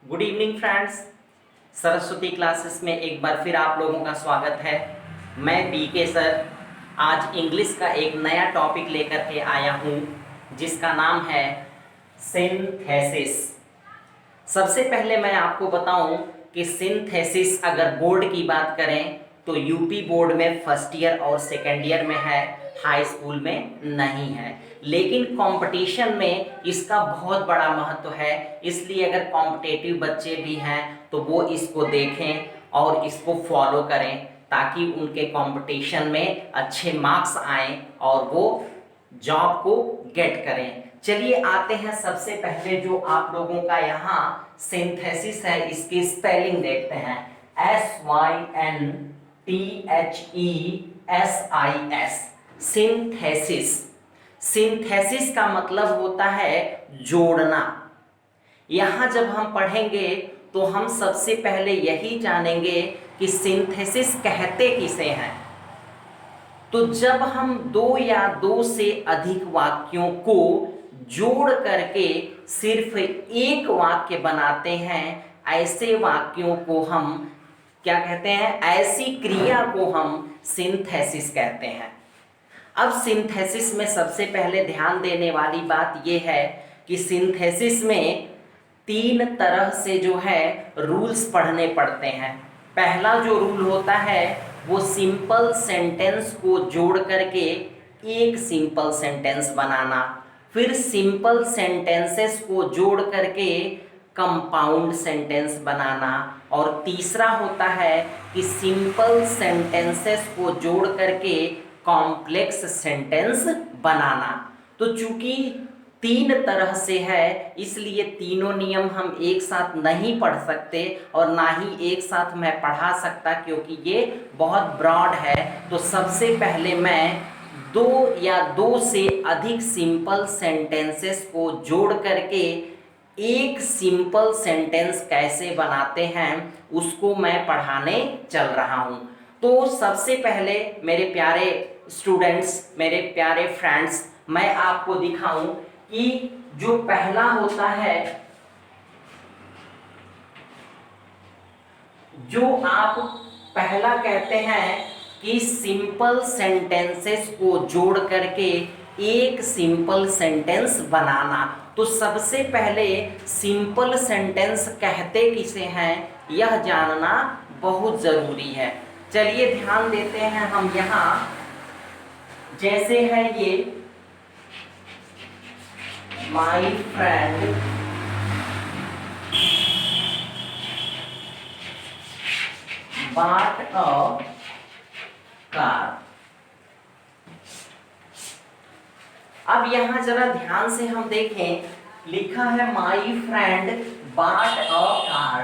Good evening friends. Saraswati classes में एक बार फिर आप लोगों का स्वागत है। मैं बीके सर आज इंग्लिश का एक नया टॉपिक लेकर के आया हूँ जिसका नाम है सिंथेसिस। सबसे पहले मैं आपको बताऊं कि सिंथेसिस अगर बोर्ड की बात करें तो यूपी बोर्ड में फर्स्ट ईयर और सेकेंड ईयर में है, हाई स्कूल में नहीं है। लेकिन कंपटीशन में इसका बहुत बड़ा महत्व है, इसलिए अगर कॉम्पिटेटिव बच्चे भी हैं तो वो इसको देखें और इसको फॉलो करें ताकि उनके कंपटीशन में अच्छे मार्क्स आएँ और वो जॉब को गेट करें। चलिए आते हैं सबसे पहले जो आप लोगों का यहाँ सिंथेसिस है इसकी स्पेलिंग देखते हैं। SYNTHESIS synthesis. सिंथेसिस का मतलब होता है जोड़ना। यहाँ जब हम पढ़ेंगे तो हम सबसे पहले यही जानेंगे कि सिंथेसिस कहते किसे हैं। तो जब हम दो या दो से अधिक वाक्यों को जोड़ करके सिर्फ एक वाक्य बनाते हैं, ऐसे वाक्यों को हम क्या कहते हैं, ऐसी क्रिया को हम सिंथेसिस कहते हैं। अब सिंथेसिस में सबसे पहले ध्यान देने वाली बात यह है कि सिंथेसिस में तीन तरह से जो है रूल्स पढ़ने पड़ते हैं। पहला जो रूल होता है वो सिंपल सेंटेंस को जोड़ करके एक सिंपल सेंटेंस बनाना, फिर सिंपल सेंटेंसेस को जोड़ करके कंपाउंड सेंटेंस बनाना, और तीसरा होता है कि सिंपल सेंटेंसेस को जोड़ करके कॉम्प्लेक्स सेंटेंस बनाना। तो चूंकि तीन तरह से है इसलिए तीनों नियम हम एक साथ नहीं पढ़ सकते और ना ही एक साथ मैं पढ़ा सकता क्योंकि ये बहुत ब्रॉड है। तो सबसे पहले मैं दो या दो से अधिक सिंपल सेंटेंसेस को जोड़ करके एक सिंपल सेंटेंस कैसे बनाते हैं उसको मैं पढ़ाने चल रहा हूँ। तो सबसे पहले मेरे प्यारे स्टूडेंट्स, मेरे प्यारे फ्रेंड्स, मैं आपको दिखाऊं कि जो पहला होता है, जो आप पहला कहते हैं कि सिंपल सेंटेंसेस को जोड़ करके एक सिंपल सेंटेंस बनाना। तो सबसे पहले सिंपल सेंटेंस कहते किसे हैं यह जानना बहुत ज़रूरी है। चलिए ध्यान देते हैं हम यहाँ, जैसे है ये my friend bought a car. अब यहाँ जरा ध्यान से हम देखें, लिखा है my friend bought a car,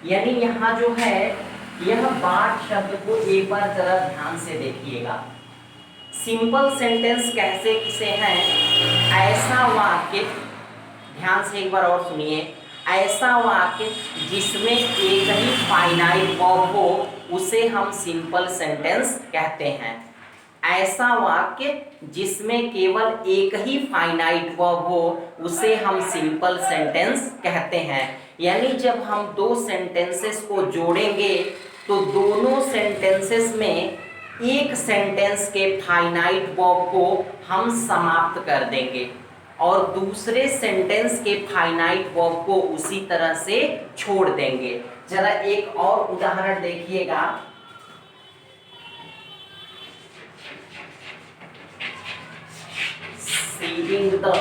यानी यहाँ जो है यह bought शब्द को एक बार जरा ध्यान से देखिएगा। सिंपल सेंटेंस कैसे किसे हैं, ऐसा वाक्य, ध्यान से एक बार और सुनिए, ऐसा वाक्य जिसमें एक ही फाइनाइट वर्ब हो उसे हम सिंपल सेंटेंस कहते हैं। ऐसा वाक्य जिसमें केवल एक ही फाइनाइट वर्ब हो उसे हम सिंपल सेंटेंस कहते हैं। यानी जब हम दो सेंटेंसेस को जोड़ेंगे तो दोनों सेंटेंसेस में एक सेंटेंस के फाइनाइट वर्ब को हम समाप्त कर देंगे और दूसरे सेंटेंस के फाइनाइट वर्ब को उसी तरह से छोड़ देंगे। जरा एक और उदाहरण देखिएगा। Seeing the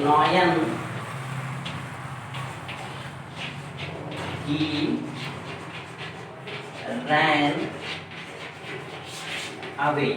lion, he ran away।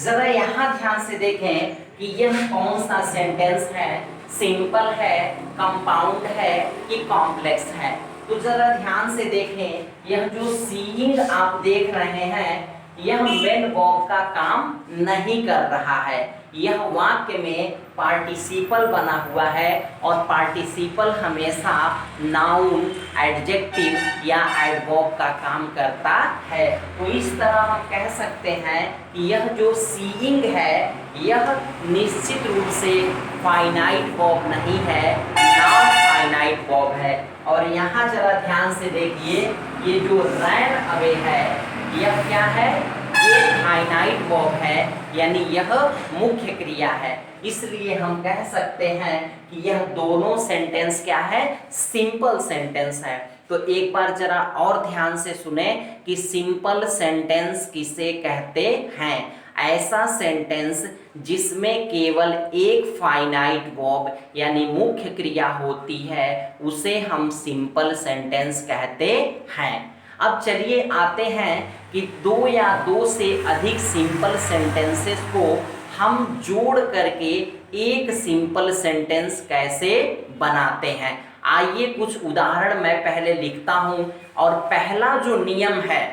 जरा यहाँ ध्यान से देखें कि यह कौन सा सेंटेंस है, सिंपल है, कंपाउंड है कि कॉम्प्लेक्स है। तो जरा ध्यान से देखें, यह जो सीइंग आप देख रहे हैं यह मेन वर्ब का काम नहीं कर रहा है। यह वाक्य में पार्टिसिपल बना हुआ है और पार्टिसिपल हमेशा नाउन, एडजेक्टिव या एडवर्ब का काम करता है। तो इस तरह हम कह सकते हैं कि यह जो सीइंग है यह निश्चित रूप से फाइनाइट वर्ब नहीं है, नॉन फाइनाइट वर्ब है। और यहाँ जरा ध्यान से देखिए, ये जो रैन अवे है यह क्या है, ये फाइनाइट वर्ब है, यानी यह मुख्य क्रिया है। इसलिए हम कह सकते हैं कि यह दोनों सेंटेंस क्या है, सिंपल सेंटेंस है। तो एक बार जरा और ध्यान से सुने कि सिंपल सेंटेंस किसे कहते हैं। ऐसा सेंटेंस जिसमें केवल एक फाइनाइट वर्ब यानी मुख्य क्रिया होती है उसे हम सिंपल सेंटेंस कहते हैं। अब चलिए आते हैं कि दो या दो से अधिक सिंपल सेंटेंसेस को हम जोड़ करके एक सिंपल सेंटेंस कैसे बनाते हैं। आइए कुछ उदाहरण मैं पहले लिखता हूं और पहला जो नियम है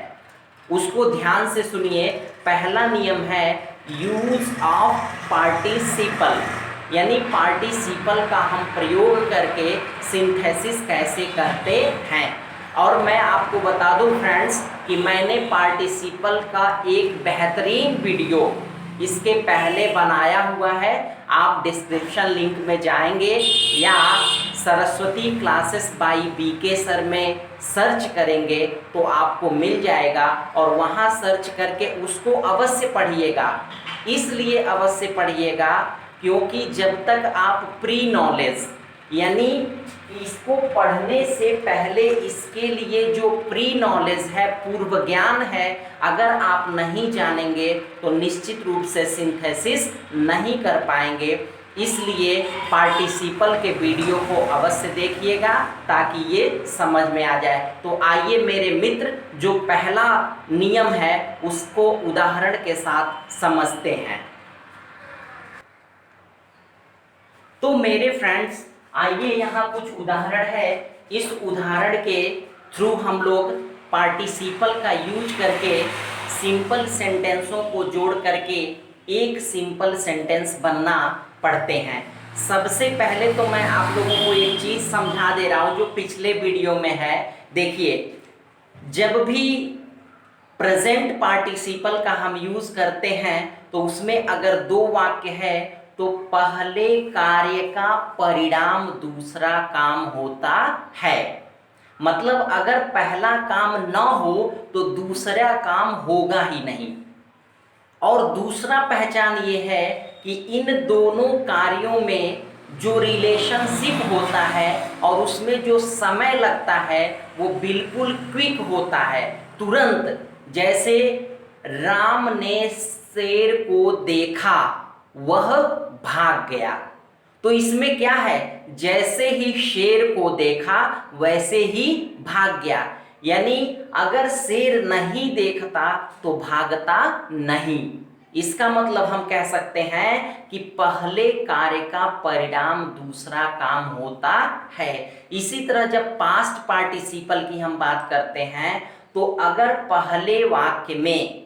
उसको ध्यान से सुनिए। पहला नियम है यूज ऑफ पार्टिसिपल, यानी पार्टिसिपल का हम प्रयोग करके सिंथेसिस कैसे करते हैं। और मैं आपको बता दूं फ्रेंड्स कि मैंने पार्टिसिपल का एक बेहतरीन वीडियो इसके पहले बनाया हुआ है। आप डिस्क्रिप्शन लिंक में जाएंगे या Saraswati classes by BK sir में सर्च करेंगे तो आपको मिल जाएगा, और वहाँ सर्च करके उसको अवश्य पढ़िएगा। इसलिए अवश्य पढ़िएगा क्योंकि जब तक आप प्री नॉलेज यानी इसको पढ़ने से पहले इसके लिए जो प्री नॉलेज है, पूर्व ज्ञान है, अगर आप नहीं जानेंगे तो निश्चित रूप से सिंथेसिस नहीं कर पाएंगे। इसलिए पार्टिसिपल के वीडियो को अवश्य देखिएगा ताकि ये समझ में आ जाए। तो आइए मेरे मित्र, जो पहला नियम है उसको उदाहरण के साथ समझते हैं। तो मेरे फ्रेंड्स आइए यहाँ कुछ उदाहरण है। इस उदाहरण के थ्रू हम लोग पार्टिसिपल का यूज करके सिंपल सेंटेंसों को जोड़ करके एक सिंपल सेंटेंस बनना पढ़ते हैं। सबसे पहले तो मैं आप लोगों को एक चीज़ समझा दे रहा हूँ जो पिछले वीडियो में है। देखिए, जब भी प्रेजेंट पार्टिसिपल का हम यूज करते हैं तो उसमें अगर दो वाक्य है तो पहले कार्य का परिणाम दूसरा काम होता है। मतलब अगर पहला काम न हो तो दूसरा काम होगा ही नहीं। और दूसरा पहचान ये है कि इन दोनों कार्यों में जो रिलेशनशिप होता है और उसमें जो समय लगता है वो बिल्कुल क्विक होता है, तुरंत। जैसे राम ने शेर को देखा, वह भाग गया। तो इसमें क्या है, जैसे ही शेर को देखा वैसे ही भाग गया। यानी अगर शेर नहीं देखता तो भागता नहीं। इसका मतलब हम कह सकते हैं कि पहले कार्य का परिणाम दूसरा काम होता है। इसी तरह जब पास्ट पार्टिसिपल की हम बात करते हैं तो अगर पहले वाक्य में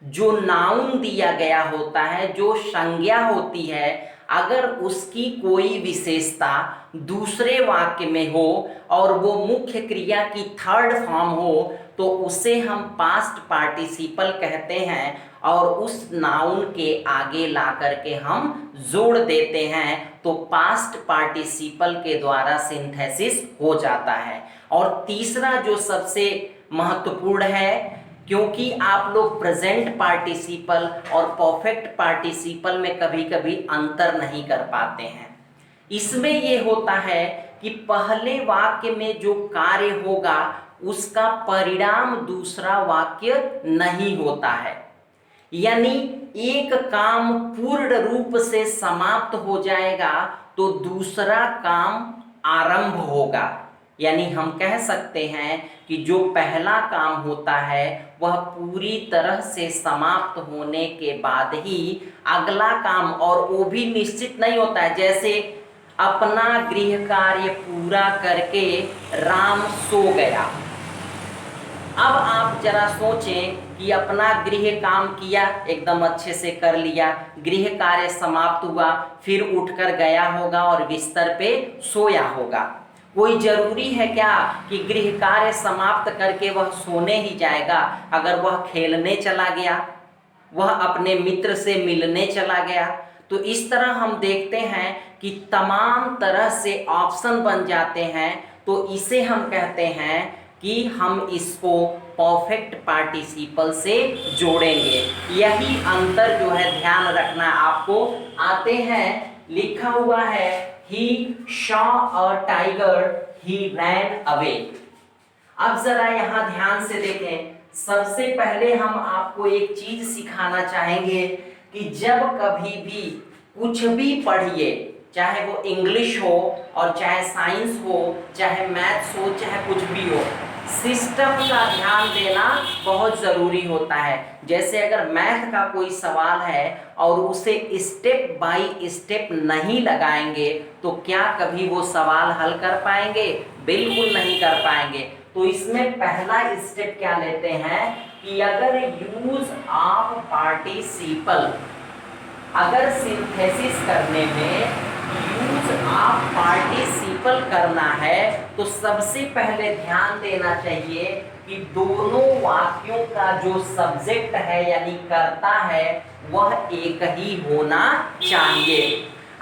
जो नाउन दिया गया होता है, जो संज्ञा होती है, अगर उसकी कोई विशेषता दूसरे वाक्य में हो और वो मुख्य क्रिया की थर्ड फॉर्म हो तो उसे हम पास्ट पार्टिसिपल कहते हैं और उस नाउन के आगे ला करके हम जोड़ देते हैं तो पास्ट पार्टिसिपल के द्वारा सिंथेसिस हो जाता है। और तीसरा जो सबसे महत्वपूर्ण है, क्योंकि आप लोग प्रेजेंट पार्टिसिपल और परफेक्ट पार्टिसिपल में कभी कभी अंतर नहीं कर पाते हैं। इसमें ये होता है कि पहले वाक्य में जो कार्य होगा उसका परिणाम दूसरा वाक्य नहीं होता है। यानी एक काम पूर्ण रूप से समाप्त हो जाएगा तो दूसरा काम आरंभ होगा। यानी हम कह सकते हैं कि जो पहला काम होता है वह पूरी तरह से समाप्त होने के बाद ही अगला काम, और वो भी निश्चित नहीं होता है। जैसे अपना गृह कार्य पूरा करके राम सो गया। अब आप जरा सोचें कि अपना गृह काम किया, एकदम अच्छे से कर लिया, गृह कार्य समाप्त हुआ, फिर उठकर गया होगा और बिस्तर पे सोया होगा। कोई जरूरी है क्या कि गृह कार्य समाप्त करके वह सोने ही जाएगा? अगर वह खेलने चला गया, वह अपने मित्र से मिलने चला गया, तो इस तरह हम देखते हैं कि तमाम तरह से ऑप्शन बन जाते हैं, तो इसे हम कहते हैं कि हम इसको परफेक्ट पार्टिसिपल से जोड़ेंगे। यही अंतर जो है ध्यान रखना आपको। आते हैं, लिखा हुआ है he saw a tiger he ran away. अब जरा यहाँ ध्यान से देखें, सबसे पहले हम आपको एक चीज सिखाना चाहेंगे कि जब कभी भी कुछ भी पढ़िए, चाहे वो इंग्लिश हो और चाहे साइंस हो, चाहे मैथ्स हो, चाहे कुछ भी हो, सिस्टम का ध्यान देना बहुत ज़रूरी होता है। जैसे अगर मैथ का कोई सवाल है और उसे स्टेप बाय स्टेप नहीं लगाएंगे तो क्या कभी वो सवाल हल कर पाएंगे? बिल्कुल नहीं कर पाएंगे। तो इसमें पहला स्टेप क्या लेते हैं कि अगर यूज ऑफ पार्टिसिपल, अगर सिंथेसिस करने में यूज ऑफ पार्टिसिपल करना है तो सबसे पहले ध्यान देना चाहिए कि दोनों वाक्यों का जो सब्जेक्ट है यानी कर्ता है वह एक ही होना चाहिए।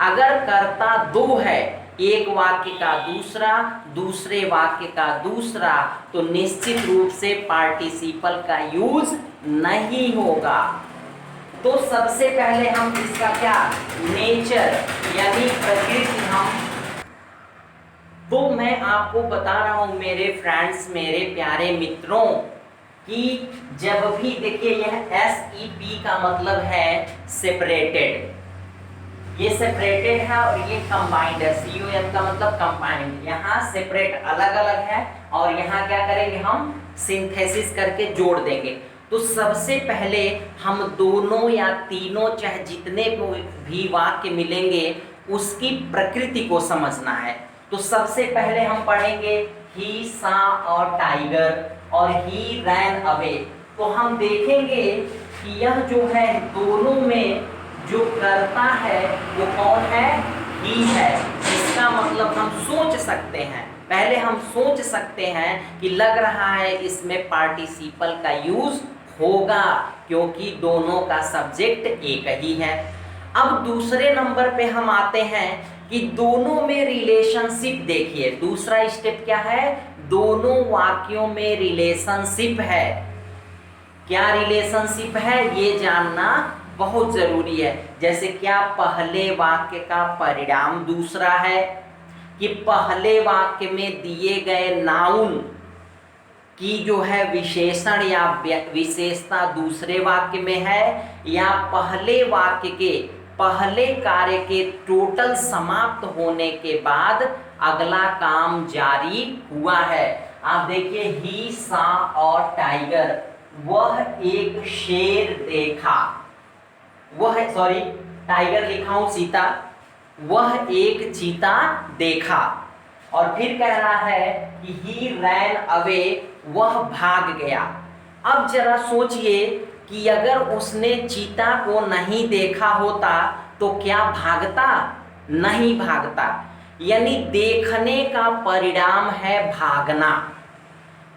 अगर कर्ता दो है, एक वाक्य का दूसरा, दूसरे वाक्य का दूसरा, तो निश्चित रूप से पार्टिसिपल का यूज नहीं होगा। तो सबसे पहले हम इसका क्या नेचर यानी प्रकृति तो मैं आपको बता रहा हूं मेरे फ्रेंड्स, मेरे प्यारे मित्रों, कि जब भी देखिए यह SEP का मतलब है सेपरेटेड, ये सेपरेटेड है और ये कंबाइंड है, COM का मतलब कंबाइंड। यहाँ सेपरेट अलग अलग है और यहाँ क्या करेंगे हम सिंथेसिस करके जोड़ देंगे। तो सबसे पहले हम दोनों या तीनों चाहे जितने भी वाक्य मिलेंगे उसकी प्रकृति को समझना है। तो सबसे पहले हम पढ़ेंगे ही सा और टाइगर और ही रैन अवे। तो हम देखेंगे कि यह जो है दोनों में जो कर्ता है वो कौन है? ही है। इसका मतलब हम सोच सकते हैं, पहले हम सोच सकते हैं कि लग रहा है इसमें पार्टिसिपल का यूज होगा क्योंकि दोनों का सब्जेक्ट एक ही है। अब दूसरे नंबर पे हम आते हैं कि दोनों में रिलेशनशिप देखिए। दूसरा स्टेप क्या है? दोनों वाक्यों में रिलेशनशिप है। क्या रिलेशनशिप है ये जानना बहुत जरूरी है। जैसे क्या पहले वाक्य का परिणाम दूसरा है, कि पहले वाक्य में दिए गए नाउन की जो है विशेषण या विशेषता दूसरे वाक्य में है, या पहले वाक्य के पहले कार्य के टोटल समाप्त होने के बाद अगला काम जारी हुआ है। आप देखिए ही सा और टाइगर, वह एक शेर देखा, वह सॉरी टाइगर लिखा हूं चीता, वह एक चीता देखा। और फिर कह रहा है कि ही रैन अवे, वह भाग गया। अब जरा सोचिए कि अगर उसने चीता को नहीं देखा होता तो क्या भागता? नहीं भागता। यानी देखने का परिणाम है भागना।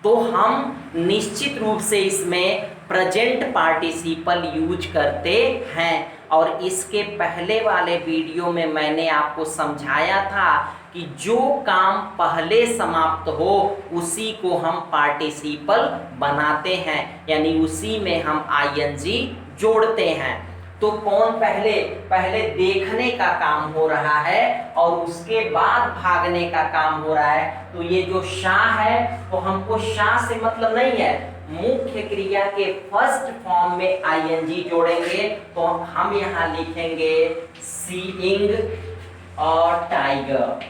तो हम निश्चित रूप से इसमें प्रेजेंट पार्टिसिपल यूज करते हैं। और इसके पहले वाले वीडियो में मैंने आपको समझाया था कि जो काम पहले समाप्त हो उसी को हम पार्टिसिपल बनाते हैं, यानी उसी में हम ING जोड़ते हैं। तो कौन पहले? पहले देखने का काम हो रहा है और उसके बाद भागने का काम हो रहा है। तो ये जो शाह है तो हमको शाह से मतलब नहीं है, मुख्य क्रिया के फर्स्ट फॉर्म में ING जोड़ेंगे। तो हम यहाँ लिखेंगे सीइंग और टाइगर,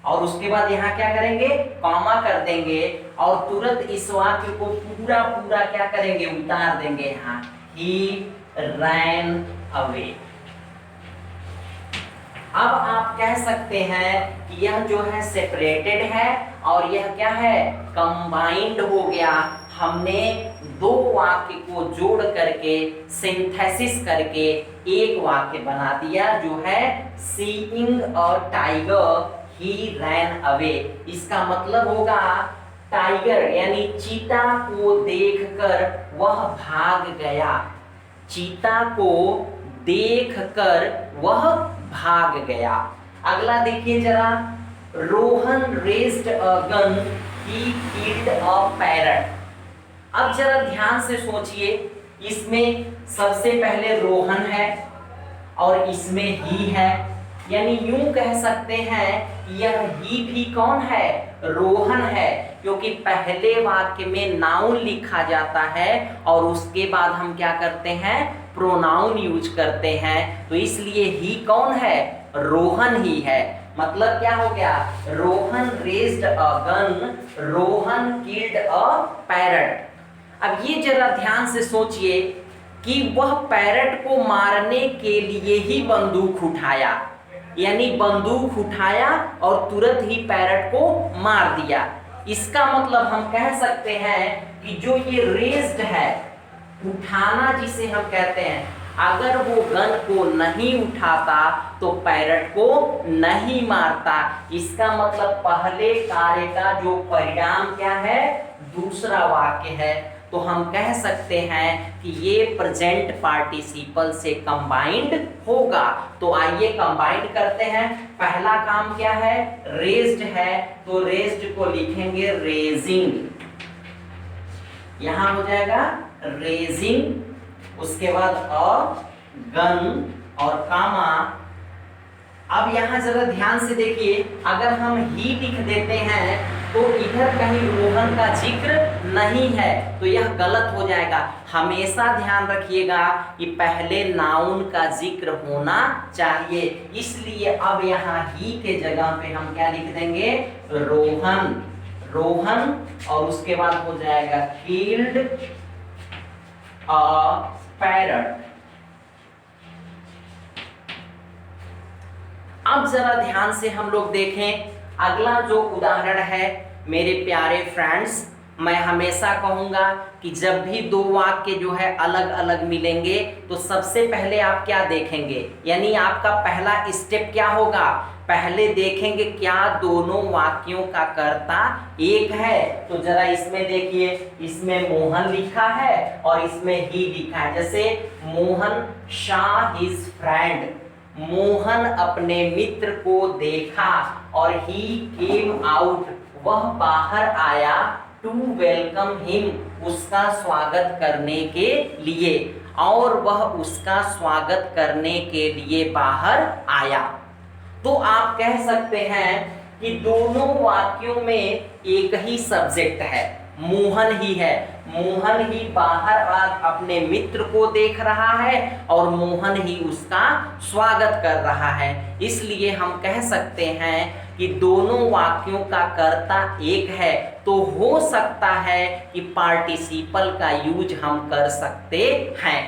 और उसके बाद यहाँ क्या करेंगे? कॉमा कर देंगे और तुरंत इस वाक्य को पूरा पूरा क्या करेंगे? उतार देंगे यहाँ, ही रैन अवे। अब आप कह सकते हैं कि यह जो है सेपरेटेड है और यह क्या है? कंबाइंड हो गया। हमने दो वाक्य को जोड़ करके सिंथेसिस करके एक वाक्य बना दिया जो है सीइंग और टाइगर ही रैन अवे। इसका मतलब होगा टाइगर यानी चीता को देखकर वह भाग गया। चीता को देखकर वह भाग गया। अगला देखिए जरा, Rohan raised a gun, he killed a parrot. अब जरा ध्यान से सोचिए, इसमें सबसे पहले रोहन है और इसमें ही है, यानी यूं कह सकते हैं यह ही भी कौन है, रोहन है, क्योंकि पहले वाक्य में नाउन लिखा जाता है और उसके बाद हम क्या करते हैं, प्रोनाउन यूज करते हैं, तो इसलिए ही कौन है, रोहन ही है। मतलब क्या हो गया, Rohan raised a gun, Rohan killed a parrot. अब ये जरा ध्यान से सोचिए कि वह पैरट को मारने के लिए ही बंदूक उठाया, यानी बंदूक उठाया और तुरंत ही पैरट को मार दिया। इसका मतलब हम कह सकते हैं कि जो ये रेज्ड है, उठाना जिसे हम कहते हैं, अगर वो गन को नहीं उठाता तो पैरट को नहीं मारता। इसका मतलब पहले कार्य का जो परिणाम क्या है, दूसरा वाक्य है। तो हम कह सकते हैं कि ये प्रेजेंट पार्टिसिपल से कंबाइंड होगा। तो आइए कंबाइंड करते हैं। पहला काम क्या है, रेज्ड है, तो रेज्ड को लिखेंगे रेजिंग, यहां हो जाएगा रेजिंग, उसके बाद अ गन और कामा। अब यहां जरा ध्यान से देखिए, अगर हम ही लिख देते हैं तो इधर कहीं रोहन का जिक्र नहीं है, तो यह गलत हो जाएगा। हमेशा ध्यान रखिएगा कि पहले नाउन का जिक्र होना चाहिए, इसलिए अब यहाँ ही के जगह पे हम क्या लिख देंगे, रोहन, रोहन, और उसके बाद हो जाएगा किल्ड अ पैरट। अब जरा ध्यान से हम लोग देखें, अगला जो उदाहरण है मेरे प्यारे फ्रेंड्स, मैं हमेशा कहूंगा कि जब भी दो वाक्य जो है अलग अलग मिलेंगे तो सबसे पहले आप क्या देखेंगे, यानी आपका पहला स्टेप क्या होगा, पहले देखेंगे क्या दोनों वाक्यों का कर्ता एक है। तो जरा इसमें देखिए, इसमें मोहन लिखा है और इसमें ही लिखा है। जैसे मोहन शॉ हिज फ्रेंड, मोहन अपने मित्र को देखा, और ही केम आउट, वह बाहर आया, टू वेलकम हिम, उसका स्वागत करने के लिए, और वह उसका स्वागत करने के लिए बाहर आया। तो आप कह सकते हैं कि दोनों वाक्यों में एक ही सब्जेक्ट है, मोहन ही है। मोहन ही बाहर अपने मित्र को देख रहा है और मोहन ही उसका स्वागत कर रहा है। इसलिए हम कह सकते हैं कि दोनों वाक्यों का कर्ता एक है, तो हो सकता है कि पार्टिसिपल का यूज हम कर सकते हैं।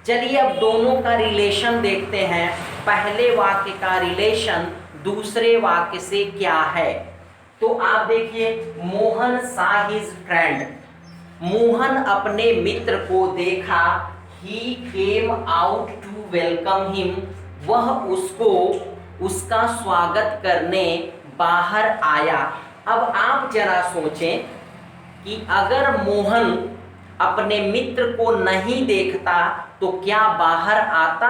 चलिए अब दोनों का रिलेशन देखते हैं। पहले वाक्य का रिलेशन दूसरे वाक्य से क्या है, तो आप देखिए, मोहन सा हिज फ्रेंड, मोहन अपने मित्र को देखा, he came out to welcome him, वह उसको उसका स्वागत करने बाहर आया। अब आप जरा सोचें कि अगर मोहन अपने मित्र को नहीं देखता तो क्या बाहर आता,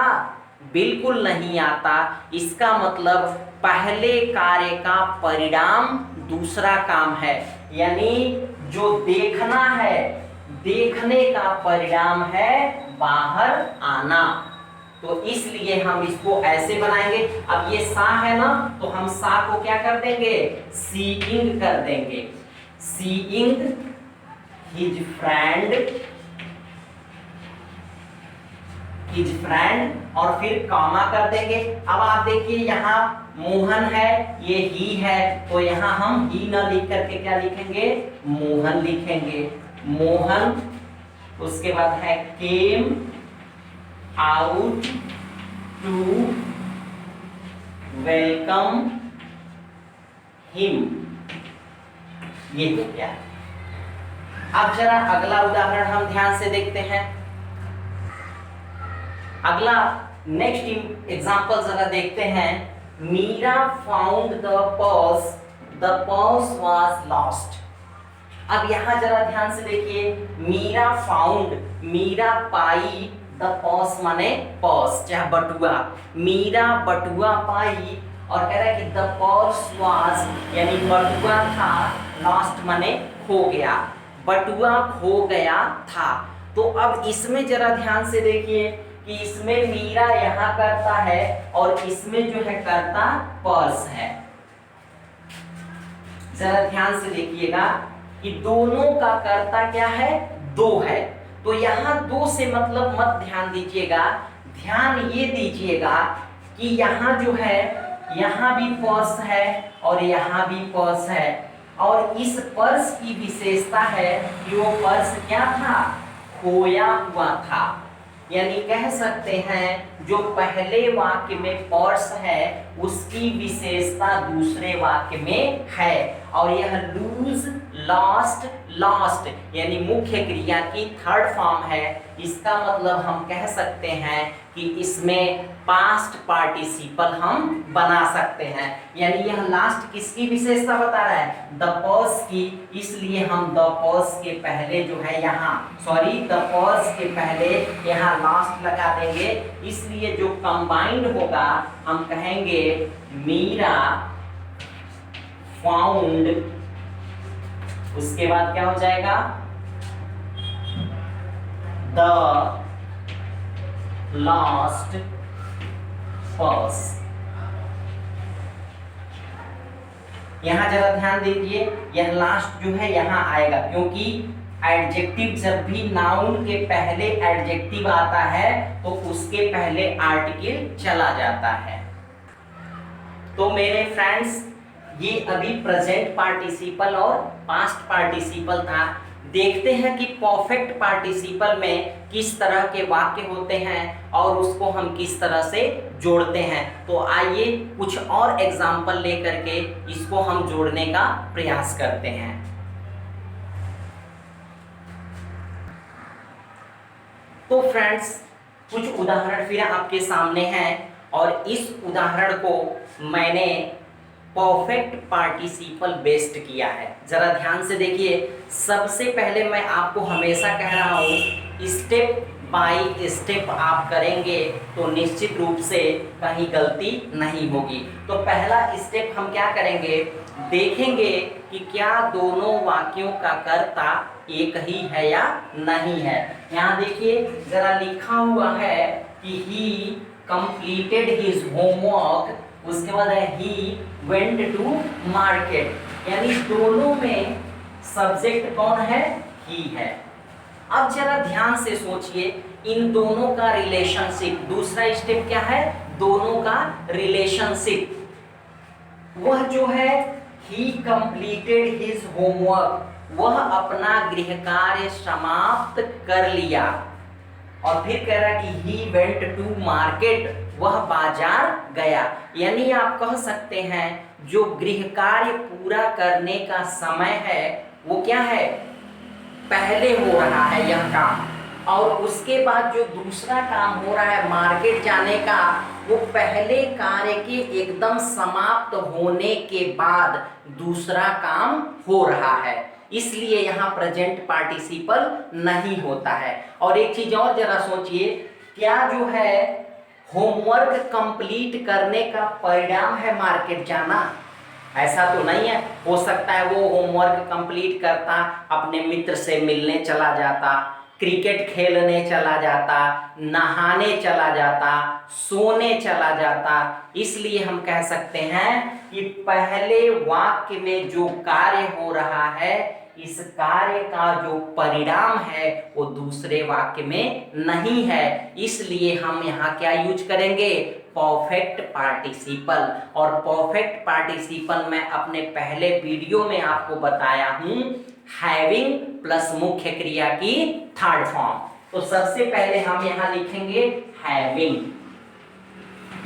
बिल्कुल नहीं आता। इसका मतलब पहले कार्य का परिणाम दूसरा काम है, यानी जो देखना है, देखने का परिणाम है बाहर आना। तो इसलिए हम इसको ऐसे बनाएंगे। अब ये सा है ना, तो हम सा को क्या कर देंगे, सीइंग कर देंगे, seeing his friend, his friend, और फिर कॉमा कर देंगे। अब आप देखिए यहाँ मोहन है, ये ही है, तो यहाँ हम ही ना लिख करके क्या लिखेंगे, मोहन लिखेंगे, मोहन। उसके बाद है came out to welcome him, ये हो गया। अब जरा अगला उदाहरण हम ध्यान से देखते हैं। अगला नेक्स्ट एग्जांपल जरा देखते हैं। Meera found the purse was lost. अब यहां जरा ध्यान से देखिए, मीरा फाउंड, मीरा पाई द पर्स माने पर्स, चाहे बटुआ, मीरा बटुआ पाई, और कह रहा है कि द पर्स वाज, यानी बटुआ था, लॉस्ट माने खो गया, बटुआ खो गया था। तो अब इसमें जरा ध्यान से देखिए कि इसमें मीरा यहाँ करता है और इसमें जो है करता पर्स है। जरा ध्यान से देखिएगा कि दोनों का कर्ता क्या है, दो है। तो यहाँ दो से मतलब मत ध्यान दीजिएगा, ध्यान ये दीजिएगा कि यहाँ जो है, यहाँ भी पर्स है और यहाँ भी पर्स है, और इस पर्स की विशेषता है कि वो पर्स क्या था, खोया हुआ था। यानी कह सकते हैं जो पहले वाक्य में पर्स है उसकी विशेषता दूसरे वाक्य में है, और यह लूज, लॉस्ट, लॉस्ट यानी मुख्य क्रिया की थर्ड फॉर्म है। इसका मतलब हम कह सकते हैं कि इसमें पास्ट पार्टिसिपल हम बना सकते हैं। यानी यह लास्ट किसकी विशेषता बता रहा है, द पर्स की, इसलिए हम द पर्स के पहले जो है यहाँ, सॉरी द पर्स के पहले यहाँ लास्ट लगा देंगे। इसलिए जो कंबाइंड होगा हम कहेंगे मीरा फाउंड, उसके बाद क्या हो जाएगा, द लास्ट पर्स। यहां जरा ध्यान दीजिए, यह लास्ट जो है यहां आएगा, क्योंकि एडजेक्टिव जब भी नाउन के पहले एडजेक्टिव आता है तो उसके पहले आर्टिकल चला जाता है। तो मेरे फ्रेंड्स, ये अभी प्रेजेंट पार्टिसिपल और पास्ट पार्टिसिपल था। देखते हैं कि परफेक्ट पार्टिसिपल में किस तरह के वाक्य होते हैं और उसको हम किस तरह से जोड़ते हैं। तो आइए कुछ और एग्जाम्पल लेकर के इसको हम जोड़ने का प्रयास करते हैं। तो फ्रेंड्स, कुछ उदाहरण फिर आपके सामने हैं, और इस उदाहरण को मैंने परफेक्ट पार्टिसिपल बेस्ड किया है। जरा ध्यान से देखिए, सबसे पहले मैं आपको हमेशा कह रहा हूँ स्टेप बाय स्टेप आप करेंगे तो निश्चित रूप से कहीं गलती नहीं होगी। तो पहला स्टेप हम क्या करेंगे, देखेंगे कि क्या दोनों वाक्यों का कर्ता एक ही है या नहीं है। यहाँ देखिए जरा लिखा हुआ है कि ही कंप्लीटेड हिज होमवर्क, उसके बाद है ही वेंट टू मार्केट, यानी दोनों में सब्जेक्ट कौन है, ही है। अब जरा ध्यान से सोचिए इन दोनों का रिलेशनशिप, दूसरा स्टेप क्या है, दोनों का रिलेशनशिप। वह जो है ही कंप्लीटेड हिज होमवर्क, वह अपना गृह कार्य समाप्त कर लिया, और फिर कह रहा कि ही वेंट टू मार्केट, वह बाजार गया। यानी आप कह सकते हैं जो गृह कार्य पूरा करने का समय है वो क्या है, पहले हो रहा है यह काम, और उसके बाद जो दूसरा काम हो रहा है मार्केट जाने का, वो पहले कार्य के एकदम समाप्त होने के बाद दूसरा काम हो रहा है, इसलिए यहाँ प्रेजेंट पार्टिसिपल नहीं होता है। और एक चीज और जरा सोचिए, क्या जो है होमवर्क कंप्लीट करने का परिणाम है मार्केट जाना, ऐसा तो नहीं है। हो सकता है वो होमवर्क कंप्लीट करता, अपने मित्र से मिलने चला जाता, क्रिकेट खेलने चला जाता, नहाने चला जाता, सोने चला जाता। इसलिए हम कह सकते हैं कि पहले वाक्य में जो कार्य हो रहा है, इस कार्य का जो परिणाम है वो दूसरे वाक्य में नहीं है, इसलिए हम यहाँ क्या यूज करेंगे, परफेक्ट पार्टिसिपल। और परफेक्ट पार्टिसिपल मैं अपने पहले वीडियो में आपको बताया हूँ, हैविंग प्लस मुख्य क्रिया की थर्ड फॉर्म। तो सबसे पहले हम यहाँ लिखेंगे हैविंग,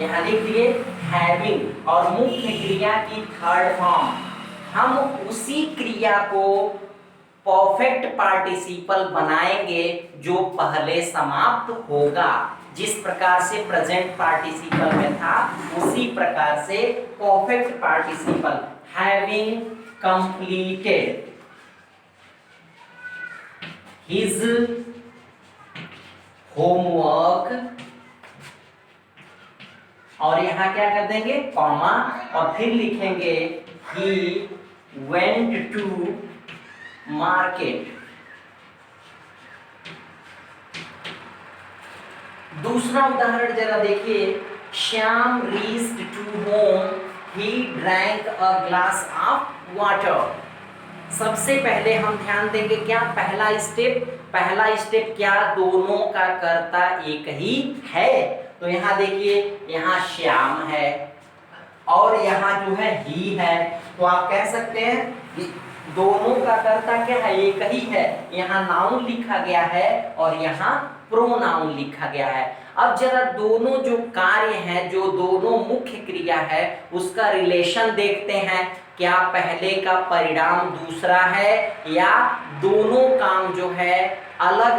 यहाँ लिख दिए हैविंग, और मुख्य क्रिया की थर्ड फॉर्म, हम उसी क्रिया को परफेक्ट पार्टिसिपल बनाएंगे जो पहले समाप्त होगा। जिस प्रकार से प्रेजेंट पार्टिसिपल में था उसी प्रकार से perfect participle, having completed his homework, और यहां क्या कर देंगे कॉमा, और फिर लिखेंगे ही वेंट टू मार्केट। दूसरा उदाहरण जरा देखिए, Shyam reached to home, he drank a glass of water. सबसे पहले हम ध्यान देंगे क्या पहला स्टेप क्या दोनों का कर्ता एक ही है। तो यहाँ देखिए, यहाँ श्याम है और यहाँ जो है ही है, तो आप कह सकते हैं कि दोनों का कर्ता क्या है एक ही है। यहाँ नाउन लिखा गया है और यहाँ प्रोनाउन लिखा गया है। अब जरा दोनों जो कार्य हैं, जो दोनों मुख्य क्रिया है, उसका रिलेशन देखते हैं। क्या पहले का परिणाम दूसरा है या दोनों काम जो है अलग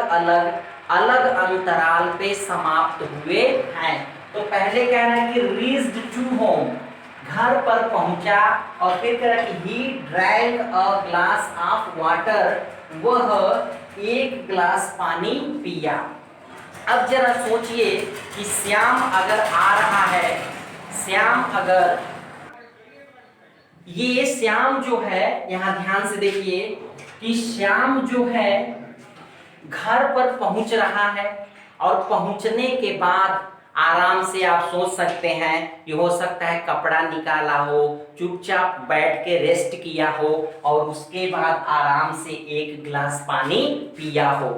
अलग अंतराल पे समाप्त हुए हैं। तो पहले कह रहा है कि रीच्ड टू होम, घर पर पहुंचा, और फिर कह रहा है कि ही drank a glass of water, वह एक गिलास पानी पिया। अब जरा सोचिए कि श्याम अगर आ रहा है, श्याम अगर, ये श्याम जो है, यहां ध्यान से देखिए कि श्याम जो है घर पर पहुंच रहा है, और पहुंचने के बाद आराम से आप सोच सकते हैं कि हो सकता है कपड़ा निकाला हो, चुपचाप बैठ के रेस्ट किया हो, और उसके बाद आराम से एक गिलास पानी पिया हो।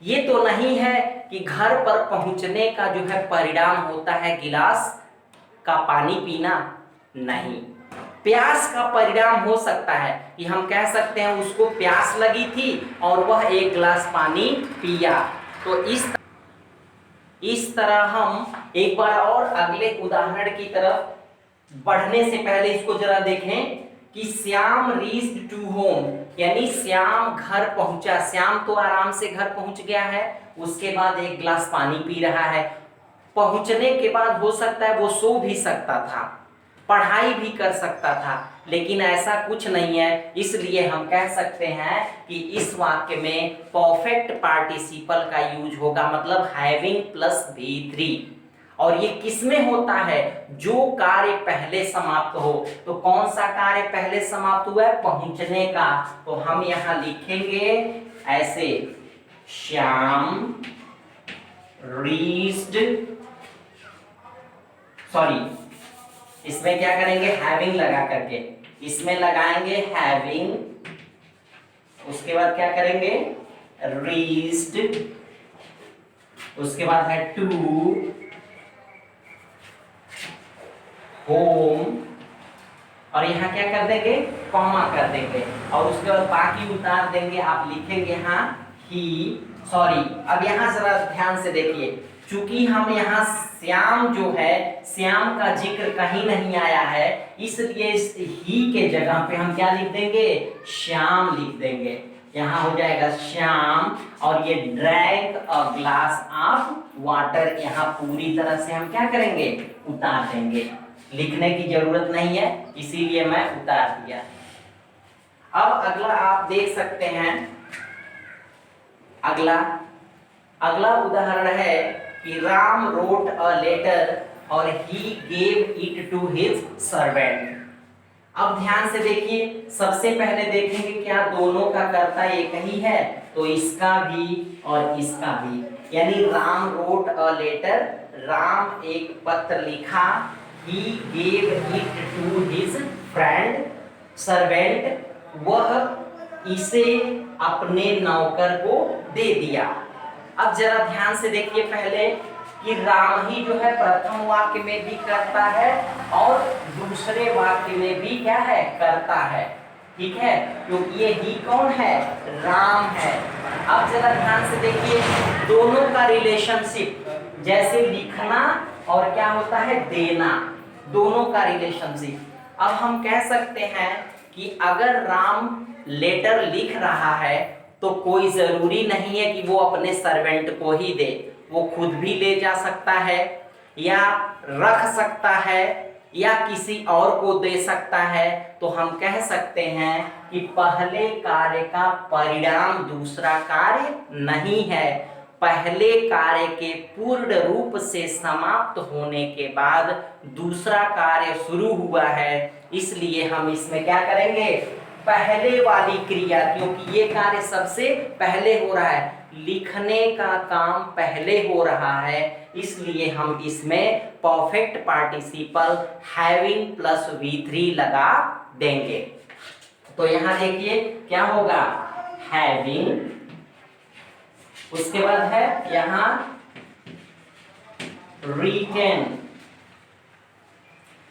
ये तो नहीं है कि घर पर पहुंचने का जो है परिणाम होता है गिलास का पानी पीना, नहीं। प्यास का परिणाम हो सकता है कि हम कह सकते हैं उसको प्यास लगी थी और वह एक गिलास पानी पिया। तो इस तरह हम एक बार और अगले उदाहरण की तरफ बढ़ने से पहले इसको जरा देखें कि श्याम रीच्ड टू होम, यानी श्याम घर पहुंचा। श्याम तो आराम से घर पहुंच गया है, उसके बाद एक गिलास पानी पी रहा है। पहुंचने के बाद हो सकता है वो सो भी सकता था, पढ़ाई भी कर सकता था, लेकिन ऐसा कुछ नहीं है। इसलिए हम कह सकते हैं कि इस वाक्य में परफेक्ट पार्टिसिपल का यूज होगा, मतलब हैविंग प्लस V3। और ये किसमें होता है, जो कार्य पहले समाप्त हो। तो कौन सा कार्य पहले समाप्त हुआ है, पहुंचने का। तो हम यहां लिखेंगे ऐसे, श्याम रीच्ड, इसमें क्या करेंगे हैविंग लगा करके, इसमें लगाएंगे हैविंग, उसके बाद क्या करेंगे रीच्ड, उसके बाद है टू होम, और यहाँ क्या कर देंगे कॉमा कर देंगे, और उसके बाद बाकी उतार देंगे। आप लिखेंगे यहाँ ही, अब यहाँ जरा ध्यान से देखिए, चूंकि हम यहाँ श्याम जो है, श्याम का जिक्र कहीं नहीं आया है, इसलिए इस ही के जगह पे हम क्या लिख देंगे, श्याम लिख देंगे। यहाँ हो जाएगा श्याम, और ये drank a glass of water, यहाँ पूरी तरह से हम क्या करेंगे उतार देंगे, लिखने की जरूरत नहीं है, इसीलिए मैं उतार दिया। अब अगला आप देख सकते हैं, अगला उदाहरण है कि राम रोट अ लेटर और he gave it to his servant. अब ध्यान से देखिए, सबसे पहले देखेंगे क्या दोनों का कर्ता एक ही है, तो इसका भी और इसका भी, यानी Ram wrote a letter, Ram एक पत्र लिखा, he gave it to his friend servant, वह इसे अपने नौकर को दे दिया। अब जरा ध्यान से देखिए पहले कि राम ही जो है प्रथम वाक्य में भी करता है और दूसरे वाक्य में भी क्या है करता है, ठीक है, क्योंकि ये ही कौन है, राम है। अब जरा ध्यान से देखिए दोनों का रिलेशनशिप, जैसे लिखना और क्या होता है देना, दोनों का रिलेशनशिप। अब हम कह सकते हैं कि अगर राम लेटर लिख रहा है तो कोई जरूरी नहीं है कि वो अपने सर्वेंट को ही दे, वो खुद भी ले जा सकता है या रख सकता है या किसी और को दे सकता है। तो हम कह सकते हैं कि पहले कार्य का परिणाम दूसरा कार्य नहीं है, पहले कार्य के पूर्ण रूप से समाप्त होने के बाद दूसरा कार्य शुरू हुआ है, इसलिए हम इसमें क्या करेंगे, पहले वाली क्रिया, क्योंकि ये कार्य सबसे पहले हो रहा है, लिखने का काम पहले हो रहा है, इसलिए हम इसमें perfect participle having plus V3 लगा देंगे। तो यहां देखिए क्या होगा, हैविंग, उसके बाद है यहां रिटेन,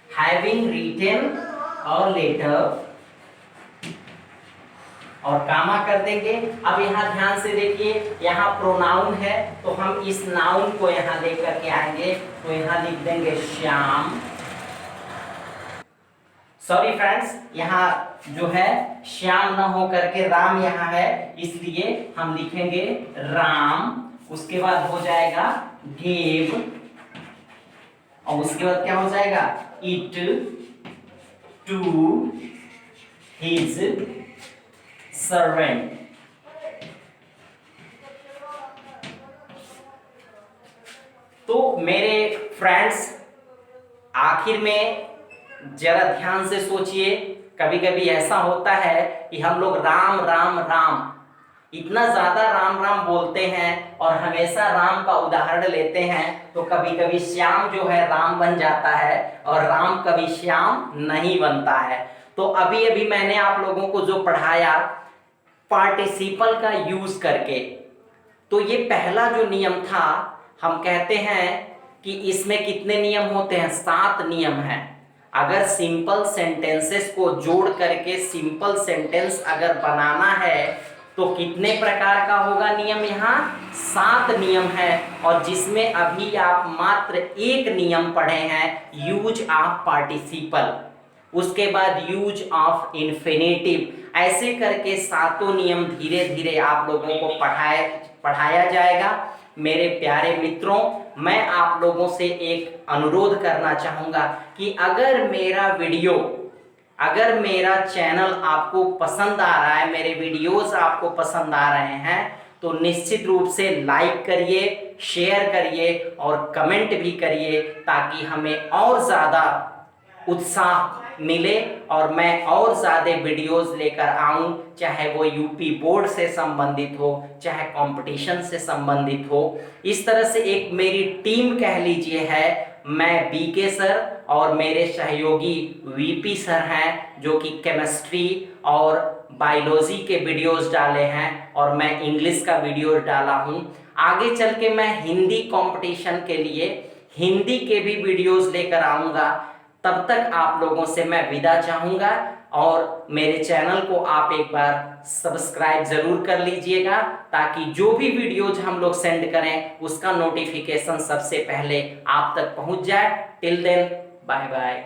हैविंग रिटेन और लेटर, और कामा कर देंगे। अब यहाँ ध्यान से देखिए, यहाँ प्रोनाउन है तो हम इस नाउन को यहाँ लेकर के आएंगे, तो यहाँ लिख देंगे श्याम, सॉरी फ्रेंड्स, यहाँ जो है श्याम न हो करके राम यहाँ है, इसलिए हम लिखेंगे राम, उसके बाद हो जाएगा गेव, और उसके बाद क्या हो जाएगा, इट टू हिज सर्वेंट। तो मेरे फ्रेंड्स, आखिर में जरा ध्यान से सोचिए, कभी कभी ऐसा होता है कि हम लोग राम राम राम इतना ज्यादा राम राम बोलते हैं और हमेशा राम का उदाहरण लेते हैं, तो कभी कभी श्याम जो है राम बन जाता है और राम कभी श्याम नहीं बनता है। तो अभी अभी मैंने आप लोगों को जो पढ़ाया पार्टिसिपल का यूज करके, तो ये पहला जो नियम था, हम कहते हैं कि इसमें कितने नियम होते हैं, 7 नियम हैं। अगर सिंपल सेंटेंसेस को जोड़ करके सिंपल सेंटेंस अगर बनाना है तो कितने प्रकार का होगा नियम, यहाँ 7 नियम है, और जिसमें अभी आप मात्र एक नियम पढ़े हैं, यूज ऑफ पार्टिसिपल, उसके बाद यूज ऑफ इन्फिनेटिव, ऐसे करके 7 नियम धीरे धीरे आप लोगों को पढ़ाया जाएगा। मेरे प्यारे मित्रों, मैं आप लोगों से एक अनुरोध करना चाहूँगा कि अगर मेरा वीडियो, अगर मेरा चैनल आपको पसंद आ रहा है, मेरे वीडियोस आपको पसंद आ रहे हैं, तो निश्चित रूप से लाइक करिए, शेयर करिए और कमेंट भी करिए, ताकि हमें और ज़्यादा उत्साह मिले और मैं और ज़्यादा वीडियोस लेकर आऊं, चाहे वो यूपी बोर्ड से संबंधित हो, चाहे कंपटीशन से संबंधित हो। इस तरह से एक मेरी टीम कह लीजिए है, मैं बीके सर और मेरे सहयोगी वीपी सर हैं, जो कि केमिस्ट्री और बायोलॉजी के वीडियोस डाले हैं, और मैं इंग्लिश का वीडियो डाला हूं। आगे चल के मैं हिंदी कंपटीशन के लिए हिंदी के भी वीडियोस लेकर आऊँगा। तब तक आप लोगों से मैं विदा चाहूँगा, और मेरे चैनल को आप एक बार सब्सक्राइब ज़रूर कर लीजिएगा, ताकि जो भी वीडियोज हम लोग सेंड करें उसका नोटिफिकेशन सबसे पहले आप तक पहुँच जाए। Till then, bye bye.